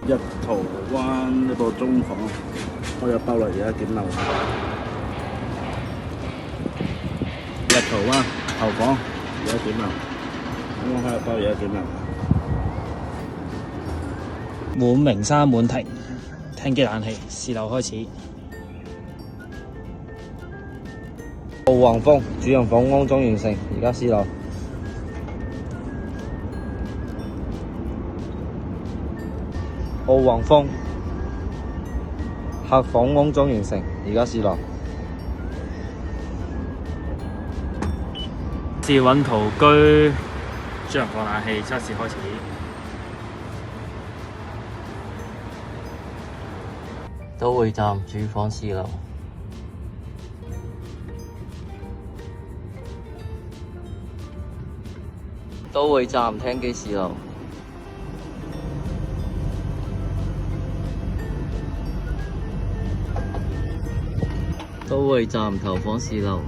日頭灣呢個中房，我有包啦，而家點樓？日頭灣後房而家點樓？我開入包而家點樓？滿名山滿庭，聽機冷氣，試樓開始。奧宏峰主人房安裝完成，而家試樓。奧宏峰客房安裝完成，而家試樓。試揾圖居主人房冷氣測試開始。都會站主房試樓。都會站廳機試樓。都會站頭房試樓。